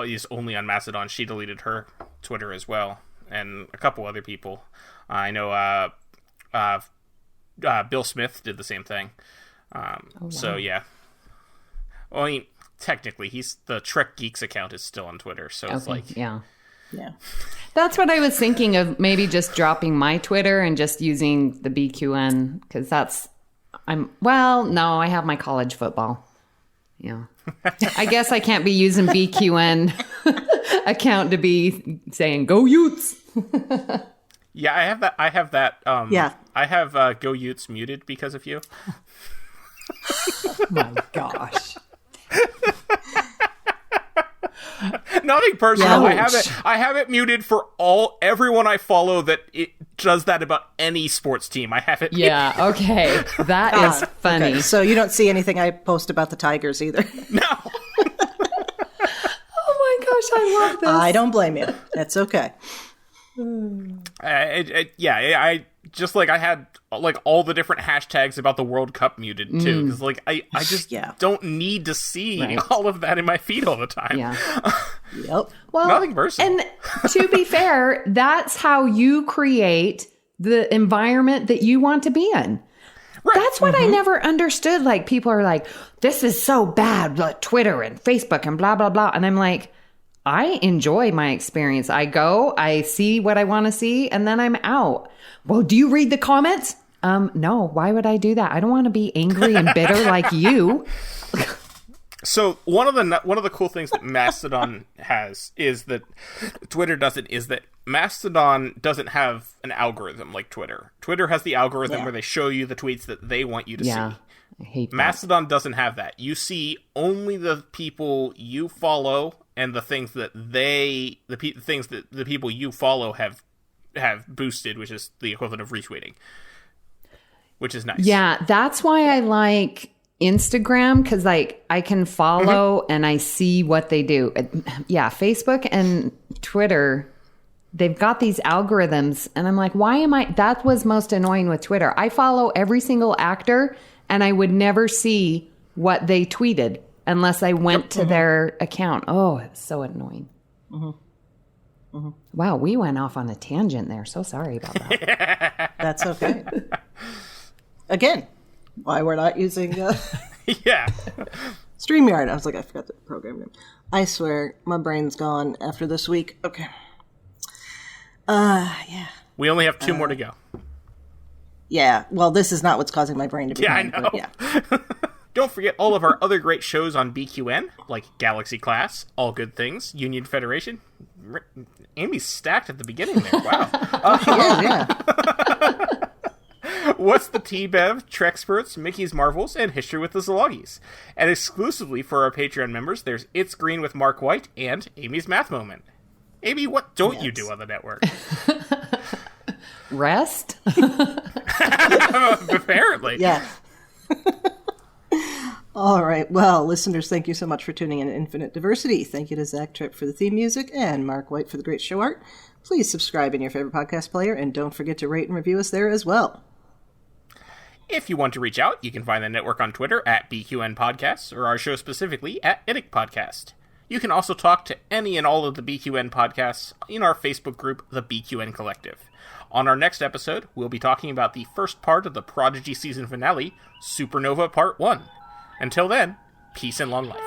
is only on Mastodon. She deleted her Twitter as well, and a couple other people. I know Bill Smith did the same thing. So yeah. Well, I mean, technically, the Trek Geeks account is still on Twitter, so it's yeah. That's what I was thinking of, maybe just dropping my Twitter and just using the BQN, because I have my college football. Yeah. I guess I can't be using BQN account to be saying "Go Utes." Yeah, I have that. I have Go Utes muted because of you. Oh my gosh. Nothing personal. Ouch. I have it muted for everyone I follow that it does that about any sports team. I have it. Yeah, okay. That is funny. Okay. So you don't see anything I post about the Tigers either. No. Oh my gosh, I love this. I don't blame you. That's okay. I just I had all the different hashtags about the World Cup muted too, because I just don't need to see all of that in my feed all the time. Yeah. Yep. Well, nothing personal. And to be fair, that's how you create the environment that you want to be in. Right. That's what I never understood. People are like, this is so bad, Twitter and Facebook and blah, blah, blah. And I'm like, I enjoy my experience. I go, I see what I want to see, and then I'm out. Well, do you read the comments? No. Why would I do that? I don't want to be angry and bitter like you. So one of the cool things that Mastodon has is that Twitter doesn't. Is that Mastodon doesn't have an algorithm like Twitter. Twitter has the algorithm where they show you the tweets that they want you to see. I hate that. Mastodon doesn't have that. You see only the people you follow and the things that the people you follow have boosted, which is the equivalent of retweeting, which is nice. Yeah, that's why I like Instagram, because I can follow and I see what they do. Yeah, Facebook and Twitter, they've got these algorithms, and I'm like, why am I? That was most annoying with Twitter. I follow every single actor, and I would never see what they tweeted unless I went to their account. Oh, it's so annoying. Wow, we went off on a tangent there. So sorry about that. That's okay. Again, why we're not using Yeah. StreamYard. I was like, I forgot the program name. I swear, my brain's gone after this week. Okay. Yeah. We only have 2 more to go. Yeah. Well, this is not what's causing my brain to be Yeah, gone, I know. but yeah. Don't forget all of our other great shows on BQN, like Galaxy Class, All Good Things, Union Federation. Amy's stacked at the beginning there. Wow. She is, yeah. What's the T-Bev, Trexperts, Mickey's Marvels, and History with the Szilagys. And exclusively for our Patreon members, there's It's Green with Mark White and Amy's Math Moment. Amy, what don't you do on the network? Rest? Apparently. Yeah. All right. Well, listeners, thank you so much for tuning in to Infinite Diversity. Thank you to Zach Tripp for the theme music and Mark White for the great show art. Please subscribe in your favorite podcast player, and don't forget to rate and review us there as well. If you want to reach out, you can find the network on Twitter at BQN Podcasts, or our show specifically at IDIC Podcast. You can also talk to any and all of the BQN podcasts in our Facebook group, the BQN Collective. On our next episode, we'll be talking about the first part of the Prodigy season finale, Supernova Part 1. Until then, peace and long life.